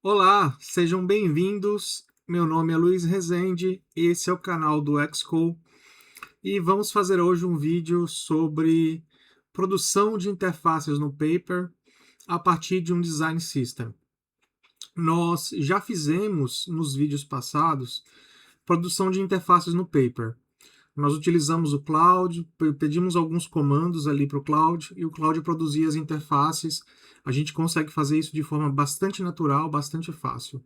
Olá, sejam bem-vindos. Meu nome é Luiz Rezende, esse é o canal do Xcode e vamos fazer hoje um vídeo sobre produção de interfaces no Paper a partir de um design system. Nós já fizemos nos vídeos passados produção de interfaces no Paper. Nós utilizamos o Cloud, pedimos alguns comandos ali para o Cloud e o Cloud produzia as interfaces. A gente consegue fazer isso de forma bastante natural, bastante fácil.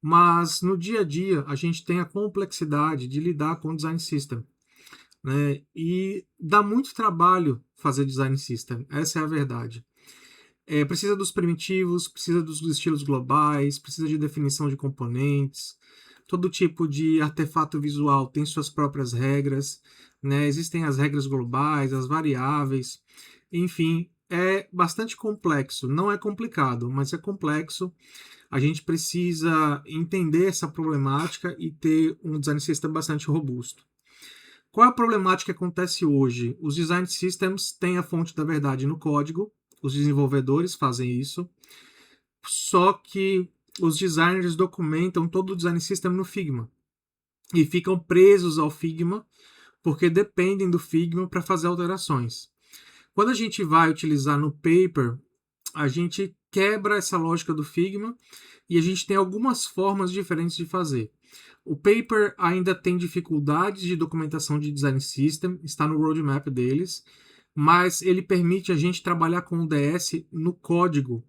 Mas no dia a dia a gente tem a complexidade de lidar com o design system, né? E dá muito trabalho fazer design system, essa é a verdade. Precisa dos primitivos, precisa dos estilos globais, precisa de definição de componentes, todo tipo de artefato visual tem suas próprias regras, né? Existem as regras globais, as variáveis, enfim, é bastante complexo. Não é complicado, mas é complexo. A gente precisa entender essa problemática e ter um design system bastante robusto. Qual é a problemática que acontece hoje? Os design systems têm a fonte da verdade no código, os desenvolvedores fazem isso, só que os designers documentam todo o design system no Figma e ficam presos ao Figma porque dependem do Figma para fazer alterações. Quando a gente vai utilizar no Paper, a gente quebra essa lógica do Figma e a gente tem algumas formas diferentes de fazer. O Paper ainda tem dificuldades de documentação de design system, está no roadmap deles, mas ele permite a gente trabalhar com o DS no código.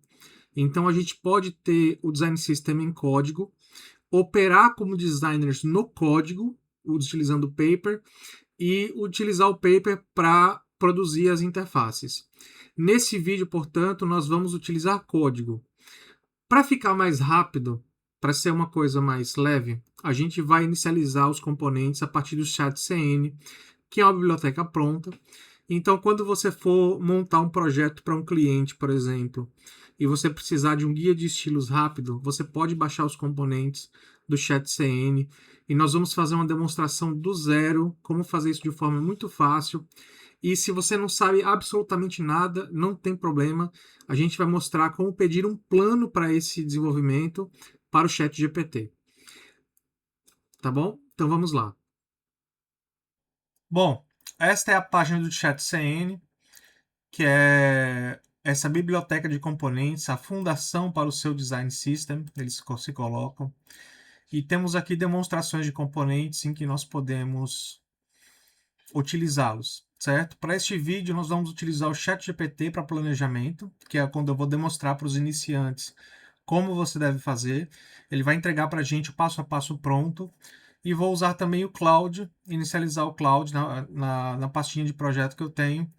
Então a gente pode ter o design system em código, operar como designers no código, utilizando o Paper, e utilizar o Paper para produzir as interfaces. Nesse vídeo, portanto, nós vamos utilizar código. Para ficar mais rápido, para ser uma coisa mais leve, a gente vai inicializar os componentes a partir do chat-cn, que é uma biblioteca pronta. Então, quando você for montar um projeto para um cliente, por exemplo, e você precisar de um guia de estilos rápido, você pode baixar os componentes do chat-cn e nós vamos fazer uma demonstração do zero, como fazer isso de forma muito fácil. E se você não sabe absolutamente nada, não tem problema. A gente vai mostrar como pedir um plano para esse desenvolvimento para o Chat GPT. Tá bom? Então vamos lá. Bom, esta é a página do ChatCN, que é essa biblioteca de componentes, a fundação para o seu design system, eles se colocam. E temos aqui demonstrações de componentes em que nós podemos utilizá-los, certo? Para este vídeo, nós vamos utilizar o ChatGPT para planejamento, que é quando eu vou demonstrar para os iniciantes como você deve fazer. Ele vai entregar para a gente o passo a passo pronto. E vou usar também o Cloud, inicializar o Cloud na pastinha de projeto que eu tenho.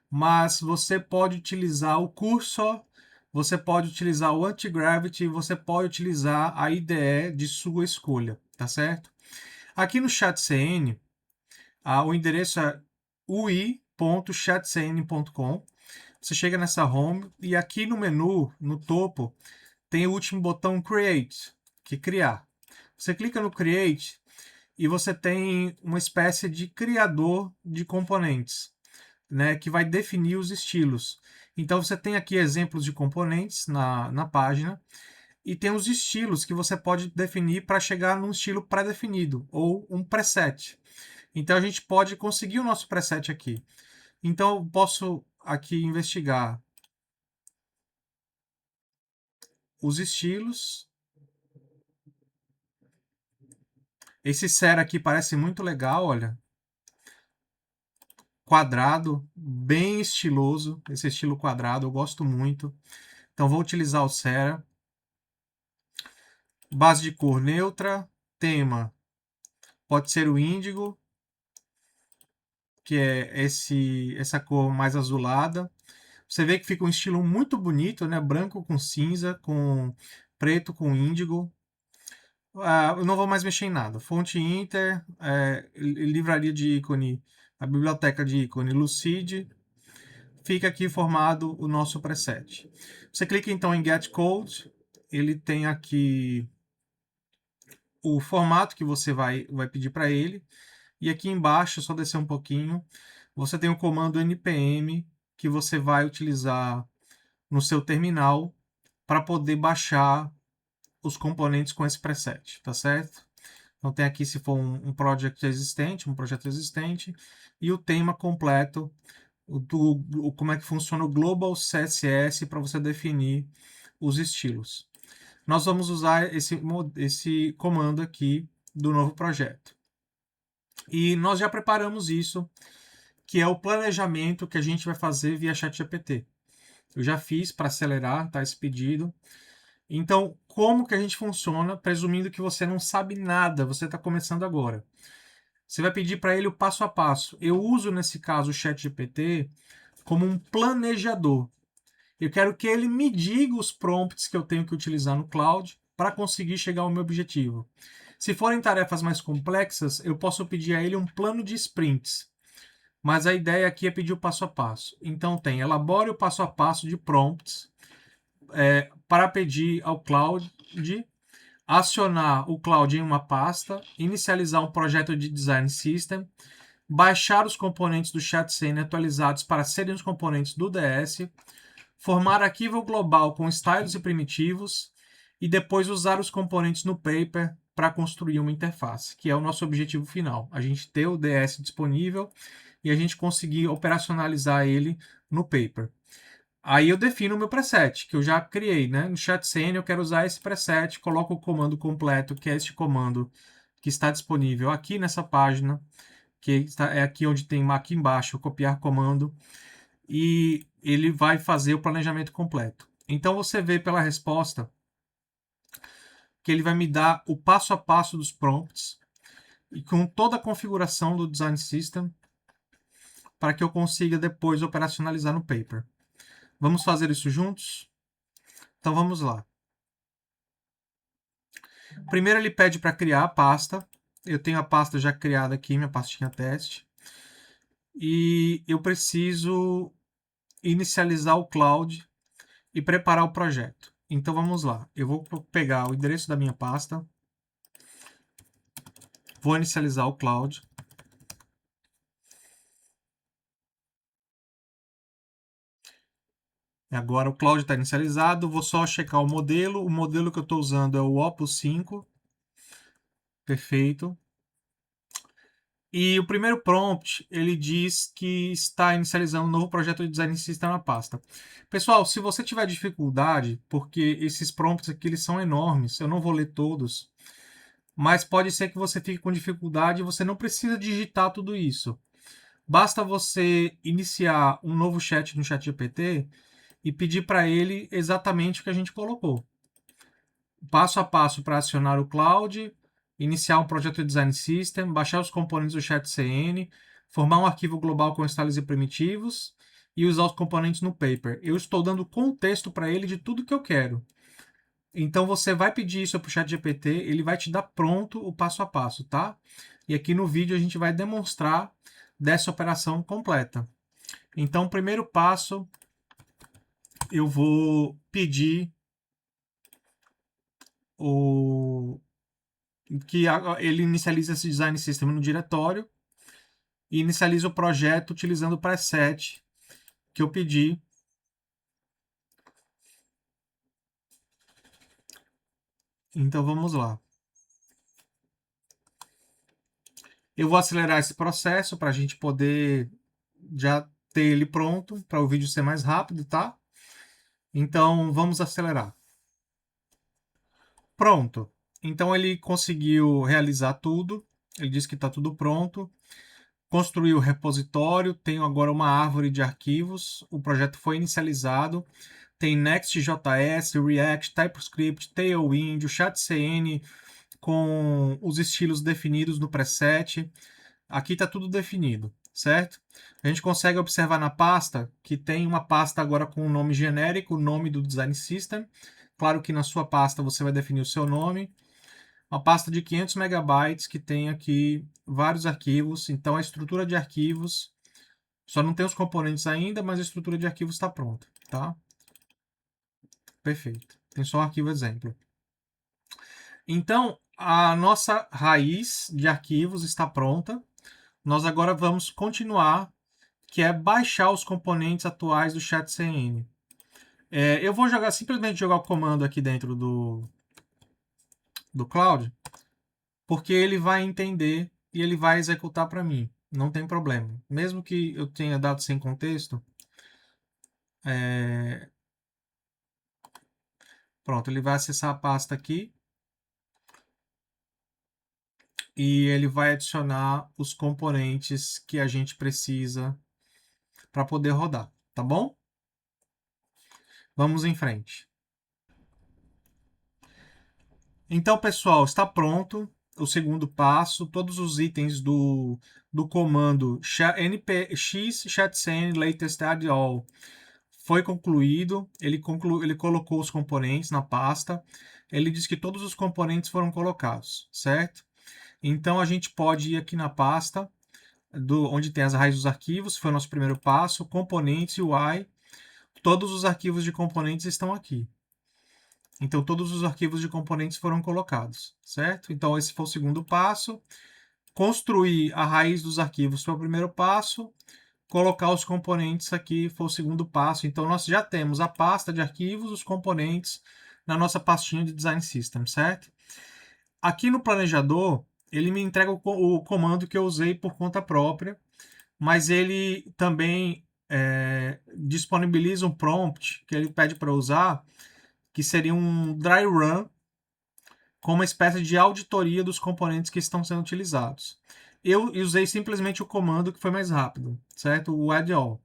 Mas você pode utilizar o Cursor, você pode utilizar o Antigravity, você pode utilizar a IDE de sua escolha, tá certo? Aqui no ChatCN, o endereço é ui.chatcn.com. Você chega nessa home e aqui no menu, no topo, tem o último botão Create, que é criar. Você clica no Create e você tem uma espécie de criador de componentes, né, que vai definir os estilos. Então você tem aqui exemplos de componentes na página e tem os estilos que você pode definir para chegar num estilo pré-definido ou um preset. Então a gente pode conseguir o nosso preset aqui. Então eu posso aqui investigar os estilos. Esse Sera aqui parece muito legal, olha. Quadrado, bem estiloso. Esse estilo quadrado eu gosto muito. Então vou utilizar o Sera. Base de cor neutra. Tema pode ser o índigo, que é essa cor mais azulada. Você vê que fica um estilo muito bonito, né? Branco com cinza, com preto com índigo. Eu não vou mais mexer em nada. Fonte Inter, livraria de ícone, a biblioteca de ícone Lucid. Fica aqui formado o nosso preset. Você clica então em Get Code. Ele tem aqui o formato que você vai pedir para ele. E aqui embaixo, só descer um pouquinho, você tem o comando npm que você vai utilizar no seu terminal para poder baixar os componentes com esse preset, tá certo? Então tem aqui se for um projeto existente, e o tema completo como é que funciona o Global CSS para você definir os estilos. Nós vamos usar esse comando aqui do novo projeto. E nós já preparamos isso, que é o planejamento que a gente vai fazer via ChatGPT. Eu já fiz para acelerar, tá, esse pedido. Então, como que a gente funciona, presumindo que você não sabe nada, você está começando agora? Você vai pedir para ele o passo a passo. Eu uso, nesse caso, o ChatGPT como um planejador. Eu quero que ele me diga os prompts que eu tenho que utilizar no cloud para conseguir chegar ao meu objetivo. Se forem tarefas mais complexas, eu posso pedir a ele um plano de sprints. Mas a ideia aqui é pedir o passo a passo. Então tem, elabore o passo a passo de prompts para pedir ao cloud, acionar o cloud em uma pasta, inicializar um projeto de design system, baixar os componentes do ChatCN atualizados para serem os componentes do DS, formar arquivo global com styles e primitivos e depois usar os componentes no paper para construir uma interface, que é o nosso objetivo final. A gente ter o DS disponível e a gente conseguir operacionalizar ele no paper. Aí eu defino o meu preset, que eu já criei, né? No ChatCN eu quero usar esse preset, coloco o comando completo, que é este comando que está disponível aqui nessa página, que é aqui onde tem aqui embaixo, copiar comando, e ele vai fazer o planejamento completo. Então você vê pela resposta que ele vai me dar o passo a passo dos prompts e com toda a configuração do Design System para que eu consiga depois operacionalizar no paper. Vamos fazer isso juntos? Então vamos lá. Primeiro ele pede para criar a pasta. Eu tenho a pasta já criada aqui, minha pastinha teste. E eu preciso inicializar o cloud e preparar o projeto. Então vamos lá. Eu vou pegar o endereço da minha pasta. Vou inicializar o cloud. Agora o cloud está inicializado. Vou só checar o modelo. O modelo que eu estou usando é o Opus 5. Perfeito. E o primeiro prompt, ele diz que está inicializando um novo projeto de design system na pasta. Pessoal, se você tiver dificuldade, porque esses prompts aqui eles são enormes, eu não vou ler todos, mas pode ser que você fique com dificuldade e você não precisa digitar tudo isso. Basta você iniciar um novo chat no ChatGPT e pedir para ele exatamente o que a gente colocou. Passo a passo para acionar o cloud, iniciar um projeto de design system, baixar os componentes do ChatCN, formar um arquivo global com styles e primitivos e usar os componentes no paper. Eu estou dando contexto para ele de tudo que eu quero. Então você vai pedir isso para o ChatGPT, ele vai te dar pronto o passo a passo, tá? E aqui no vídeo a gente vai demonstrar dessa operação completa. Então, o primeiro passo, eu vou pedir que ele inicializa esse design system no diretório e inicializa o projeto utilizando o preset que eu pedi. Então vamos lá. Eu vou acelerar esse processo para a gente poder já ter ele pronto, para o vídeo ser mais rápido, tá? Então vamos acelerar. Pronto. Então ele conseguiu realizar tudo. Ele disse que está tudo pronto. Construiu o repositório. Tenho agora uma árvore de arquivos. O projeto foi inicializado. Tem Next.js, React, TypeScript, Tailwind, o ChatCN com os estilos definidos no preset. Aqui está tudo definido, certo? A gente consegue observar na pasta que tem uma pasta agora com um nome genérico, o nome do Design System. Claro que na sua pasta você vai definir o seu nome. Uma pasta de 500 megabytes que tem aqui vários arquivos. Então a estrutura de arquivos, só não tem os componentes ainda, mas a estrutura de arquivos está pronta, tá? Perfeito. Tem só o arquivo exemplo. Então, a nossa raiz de arquivos está pronta. Nós agora vamos continuar, que é baixar os componentes atuais do ChatCN. Eu vou simplesmente jogar o comando aqui dentro do do Cloud, porque ele vai entender e ele vai executar para mim. Não tem problema. Mesmo que eu tenha dado sem contexto, pronto, ele vai acessar a pasta aqui e ele vai adicionar os componentes que a gente precisa para poder rodar, tá bom? Vamos em frente. Então, pessoal, está pronto o segundo passo. Todos os itens do comando npx chatcn latest add all foi concluído. Ele colocou os componentes na pasta. Ele diz que todos os componentes foram colocados, certo? Então, a gente pode ir aqui na pasta onde tem as raízes dos arquivos, foi o nosso primeiro passo, componentes, UI. Todos os arquivos de componentes estão aqui. Então, todos os arquivos de componentes foram colocados, certo? Então, esse foi o segundo passo. Construir a raiz dos arquivos foi o primeiro passo. Colocar os componentes aqui foi o segundo passo. Então, nós já temos a pasta de arquivos, os componentes, na nossa pastinha de Design System, certo? Aqui no planejador, ele me entrega o comando que eu usei por conta própria, mas ele também disponibiliza um prompt que ele pede para usar, que seria um dry run, com uma espécie de auditoria dos componentes que estão sendo utilizados. Eu usei simplesmente o comando que foi mais rápido, certo? O add all.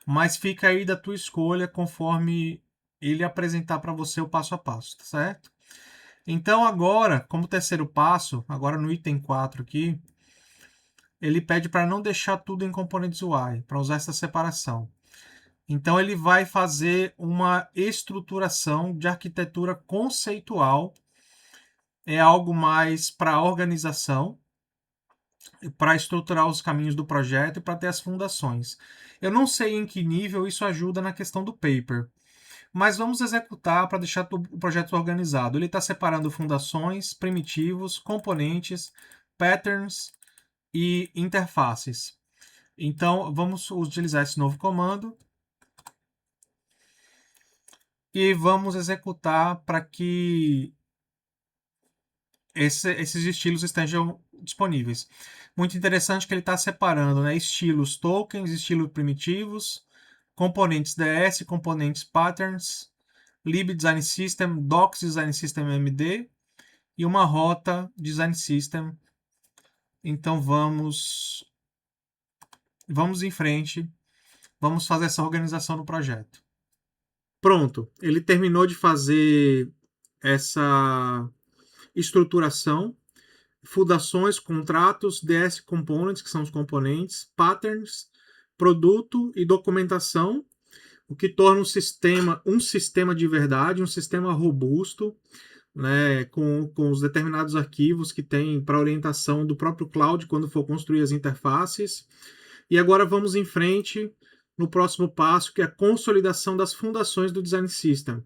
Mas fica aí da tua escolha conforme ele apresentar para você o passo a passo, certo? Então agora, como terceiro passo, agora no item 4 aqui, ele pede para não deixar tudo em componentes UI, para usar essa separação. Então ele vai fazer uma estruturação de arquitetura conceitual, é algo mais para organização, para estruturar os caminhos do projeto e para ter as fundações. Eu não sei em que nível isso ajuda na questão do paper, mas vamos executar para deixar o projeto organizado. Ele está separando fundações, primitivos, componentes, patterns e interfaces. Então, vamos utilizar esse novo comando e vamos executar para que esses estilos estejam disponíveis. Muito interessante que ele está separando, né, estilos tokens, estilos primitivos, componentes DS, componentes patterns, lib design system, docs design system MD e uma rota design system. Então vamos em frente, vamos fazer essa organização do projeto. Pronto, ele terminou de fazer essa estruturação, fundações, contratos, DS Components, que são os componentes, patterns, produto e documentação, o que torna um sistema de verdade, um sistema robusto, né, com os determinados arquivos que tem para orientação do próprio cloud quando for construir as interfaces. E agora vamos em frente no próximo passo, que é a consolidação das fundações do Design System,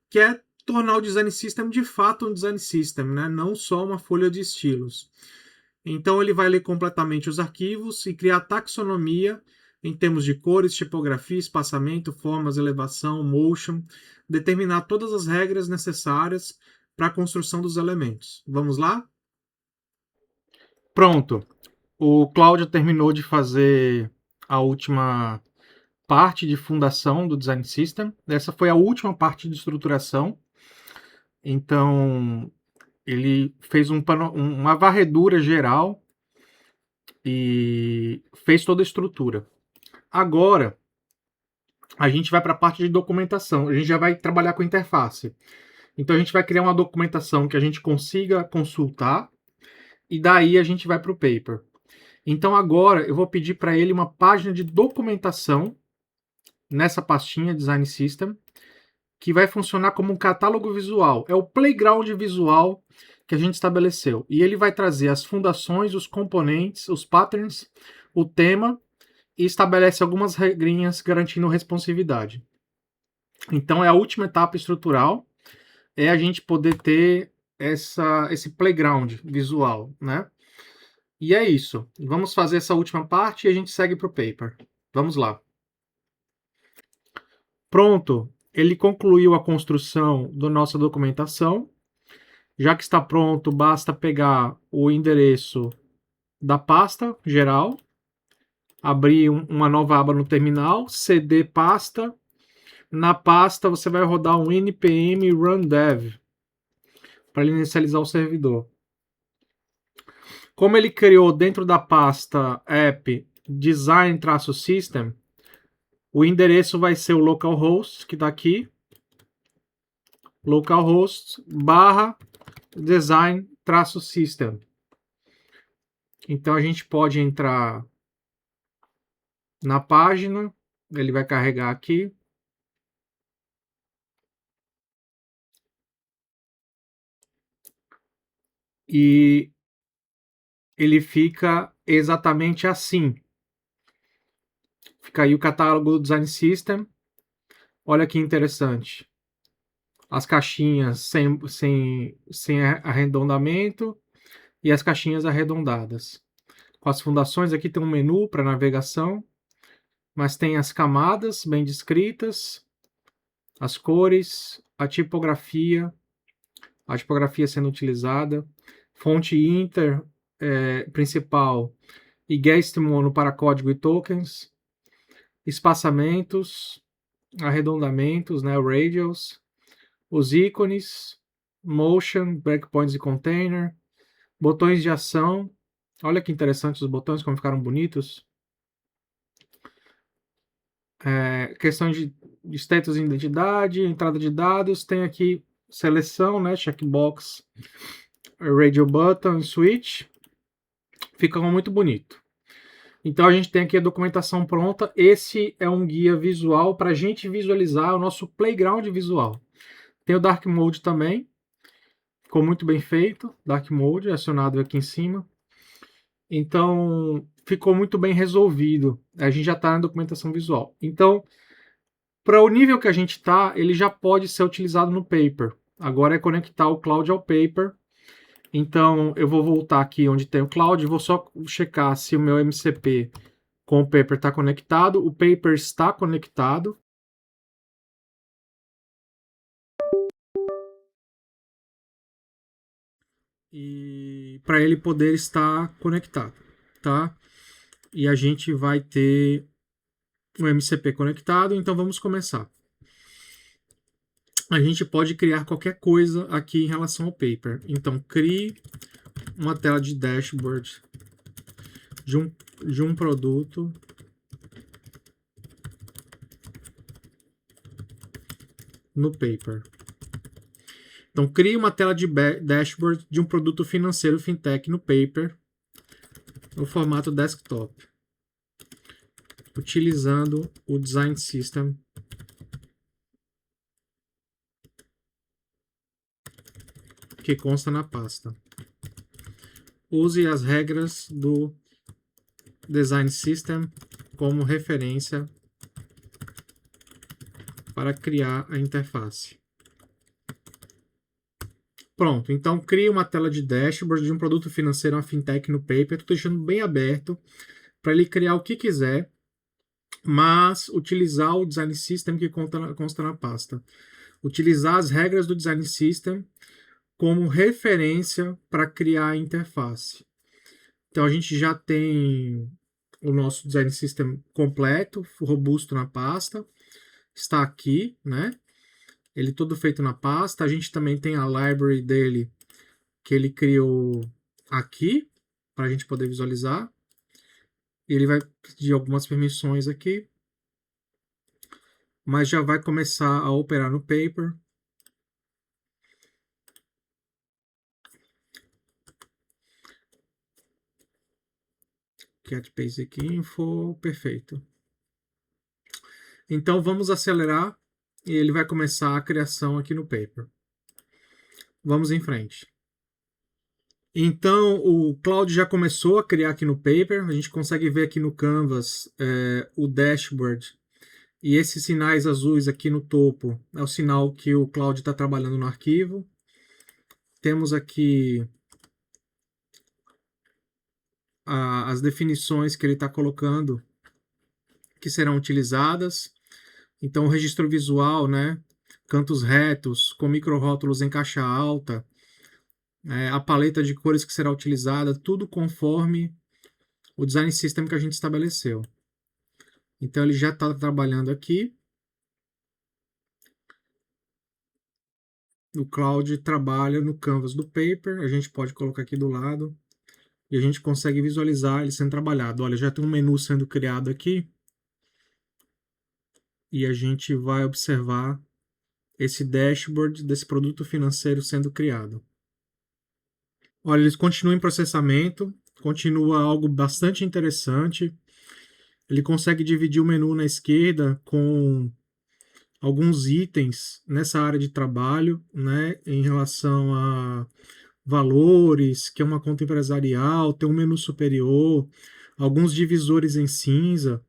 que é tornar o Design System de fato um Design System, né? Não só uma folha de estilos. Então ele vai ler completamente os arquivos e criar taxonomia em termos de cores, tipografia, espaçamento, formas, elevação, motion, determinar todas as regras necessárias para a construção dos elementos. Vamos lá? Pronto. O Cláudio terminou de fazer a última parte de fundação do Design System. Essa foi a última parte de estruturação. Então, ele fez uma varredura geral e fez toda a estrutura. Agora, a gente vai para a parte de documentação. A gente já vai trabalhar com interface. Então, a gente vai criar uma documentação que a gente consiga consultar e daí a gente vai para o paper. Então, agora eu vou pedir para ele uma página de documentação nessa pastinha Design System, que vai funcionar como um catálogo visual. É o playground visual que a gente estabeleceu. E ele vai trazer as fundações, os componentes, os patterns, o tema e estabelece algumas regrinhas garantindo responsividade. Então é a última etapa estrutural, é a gente poder ter esse playground visual, né? E é isso. Vamos fazer essa última parte e a gente segue para o paper. Vamos lá. Pronto, ele concluiu a construção da nossa documentação Já que está pronto, basta pegar o endereço da pasta geral, abrir uma nova aba no terminal, cd pasta. Na pasta você vai rodar um npm run dev para inicializar o servidor. Como ele criou dentro da pasta app design-system, o endereço vai ser o localhost, que está aqui, localhost barra design-system. Então a gente pode entrar na página, ele vai carregar aqui. E ele fica exatamente assim. Fica aí o catálogo do Design System. Olha que interessante. As caixinhas sem arredondamento e as caixinhas arredondadas. Com as fundações, aqui tem um menu para navegação, mas tem as camadas bem descritas, as cores, a tipografia sendo utilizada, fonte Inter principal e guest mono para código e tokens, espaçamentos, arredondamentos, né, radials, os ícones, motion, breakpoints e container, botões de ação. Olha que interessante os botões, como ficaram bonitos. Questão de status e identidade, entrada de dados, tem aqui seleção, né, checkbox, radio button, switch. Fica muito bonito. Então a gente tem aqui a documentação pronta. Esse é um guia visual para a gente visualizar o nosso playground visual. Tem o Dark Mode também. Ficou muito bem feito. Dark Mode acionado aqui em cima. Então ficou muito bem resolvido. A gente já está na documentação visual. Então, para o nível que a gente está, ele já pode ser utilizado no paper. Agora é conectar o Cloud ao paper. Então eu vou voltar aqui onde tem o Cloud e vou só checar se o meu MCP com o paper está conectado. O paper está conectado. E para ele poder estar conectado, tá? E a gente vai ter o MCP conectado, então vamos começar. A gente pode criar qualquer coisa aqui em relação ao paper. Então crie uma tela de dashboard de um produto no paper. Então, crie uma tela de dashboard de um produto financeiro fintech no paper, no formato desktop, utilizando o Design System que consta na pasta. Use as regras do Design System como referência para criar a interface. Pronto, então crie uma tela de dashboard de um produto financeiro, uma fintech no paper. Estou deixando bem aberto para ele criar o que quiser, mas utilizar o Design System que consta na pasta. Utilizar as regras do Design System como referência para criar a interface. Então a gente já tem o nosso Design System completo, robusto na pasta. Está aqui, né? Ele todo feito na pasta. A gente também tem a library dele que ele criou aqui para a gente poder visualizar. Ele vai pedir algumas permissões aqui, mas já vai começar a operar no paper. Get Basic Info, perfeito. Então vamos acelerar e ele vai começar a criação aqui no paper. Vamos em frente. Então o Cloud já começou a criar aqui no paper. A gente consegue ver aqui no Canvas o dashboard e esses sinais azuis aqui no topo é o sinal que o Cloud está trabalhando no arquivo. Temos aqui as definições que ele está colocando que serão utilizadas. Então, o registro visual, né? Cantos retos, com microrótulos em caixa alta, a paleta de cores que será utilizada, tudo conforme o design system que a gente estabeleceu. Então ele já está trabalhando aqui. O Cloud trabalha no canvas do paper, a gente pode colocar aqui do lado e a gente consegue visualizar ele sendo trabalhado. Olha, já tem um menu sendo criado aqui e a gente vai observar esse dashboard desse produto financeiro sendo criado. Olha, eles continuam em processamento, continua algo bastante interessante. Ele consegue dividir o menu na esquerda com alguns itens nessa área de trabalho, né, em relação a valores, que é uma conta empresarial, tem um menu superior, alguns divisores em cinza.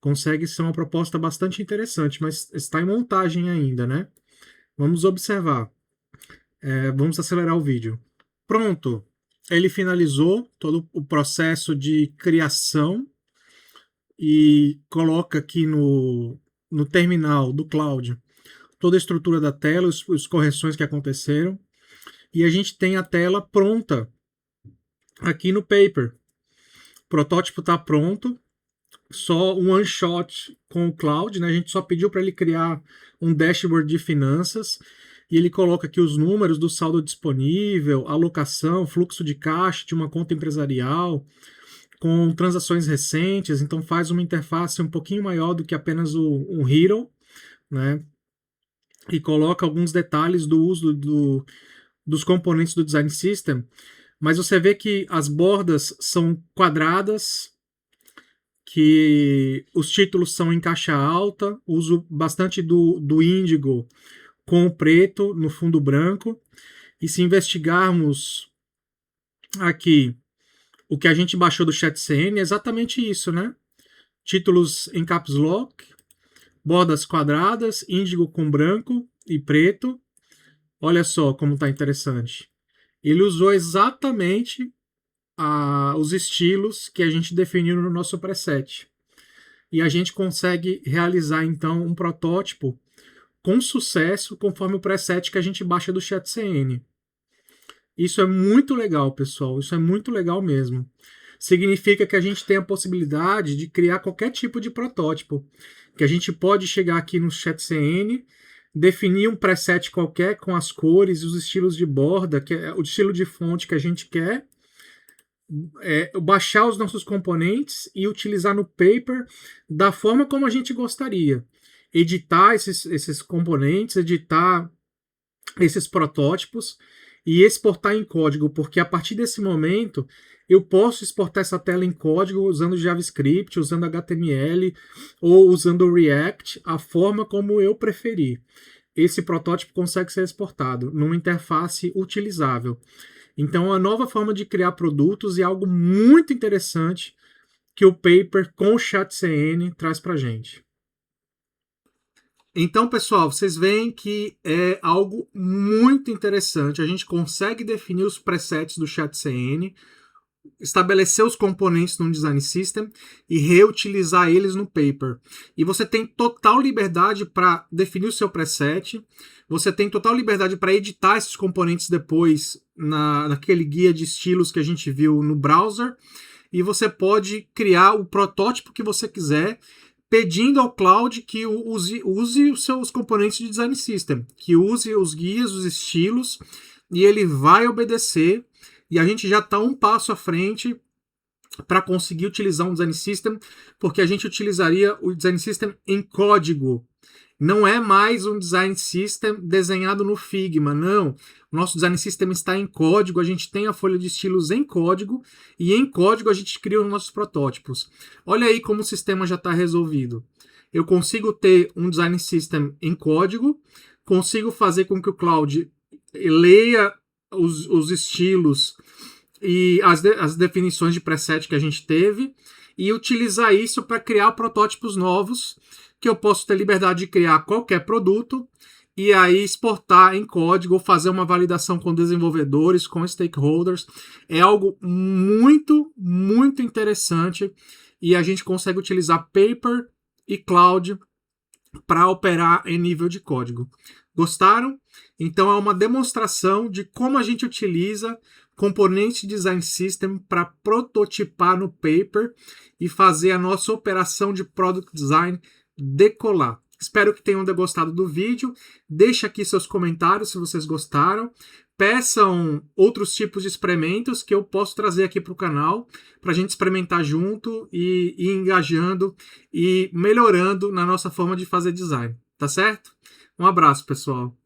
Consegue ser uma proposta bastante interessante, mas está em montagem ainda, né? Vamos observar. Vamos acelerar o vídeo. Pronto. Ele finalizou todo o processo de criação e coloca aqui no terminal do Cloud toda a estrutura da tela, as correções que aconteceram. E a gente tem a tela pronta aqui no paper. O protótipo está pronto, só um one shot com o Cloud, né? A gente só pediu para ele criar um dashboard de finanças e ele coloca aqui os números do saldo disponível, alocação, fluxo de caixa de uma conta empresarial, com transações recentes, então faz uma interface um pouquinho maior do que apenas um Hero, né? E coloca alguns detalhes do uso dos componentes do Design System, mas você vê que as bordas são quadradas, que os títulos são em caixa alta, uso bastante do índigo com o preto no fundo branco, e se investigarmos aqui o que a gente baixou do ChatCN, é exatamente isso, né? Títulos em caps lock, bordas quadradas, índigo com branco e preto. Olha só como está interessante. Ele usou exatamente os estilos que a gente definiu no nosso preset. E a gente consegue realizar, então, um protótipo com sucesso conforme o preset que a gente baixa do ChatCN. Isso é muito legal, pessoal. Isso é muito legal mesmo. Significa que a gente tem a possibilidade de criar qualquer tipo de protótipo. Que a gente pode chegar aqui no ChatCN, definir um preset qualquer com as cores e os estilos de borda, que é o estilo de fonte que a gente quer, baixar os nossos componentes e utilizar no paper da forma como a gente gostaria. Editar esses componentes, editar esses protótipos e exportar em código, porque a partir desse momento eu posso exportar essa tela em código usando JavaScript, usando HTML ou usando o React, a forma como eu preferir. Esse protótipo consegue ser exportado numa interface utilizável. Então, a nova forma de criar produtos é algo muito interessante que o paper com o ChatCN traz para a gente. Então, pessoal, vocês veem que é algo muito interessante. A gente consegue definir os presets do ChatCN, estabelecer os componentes no Design System e reutilizar eles no paper. E você tem total liberdade para definir o seu preset, você tem total liberdade para editar esses componentes depois naquele guia de estilos que a gente viu no browser, e você pode criar o protótipo que você quiser, pedindo ao Cloud que use os seus componentes de Design System, que use os guias, os estilos, e ele vai obedecer. E a gente já está um passo à frente para conseguir utilizar um Design System, porque a gente utilizaria o Design System em código. Não é mais um Design System desenhado no Figma, não. O nosso Design System está em código, a gente tem a folha de estilos em código, e em código a gente cria os nossos protótipos. Olha aí como o sistema já está resolvido. Eu consigo ter um Design System em código, consigo fazer com que o Cloud leia os estilos e as definições de preset que a gente teve e utilizar isso para criar protótipos novos, que eu posso ter liberdade de criar qualquer produto e aí exportar em código ou fazer uma validação com desenvolvedores, com stakeholders. É algo muito, muito interessante e a gente consegue utilizar Paper e Cloud para operar em nível de código. Gostaram? Então é uma demonstração de como a gente utiliza componente design system para prototipar no paper e fazer a nossa operação de product design decolar. Espero que tenham gostado do vídeo. Deixe aqui seus comentários se vocês gostaram. Peçam outros tipos de experimentos que eu posso trazer aqui para o canal para a gente experimentar junto e ir engajando e melhorando na nossa forma de fazer design. Tá certo? Um abraço, pessoal.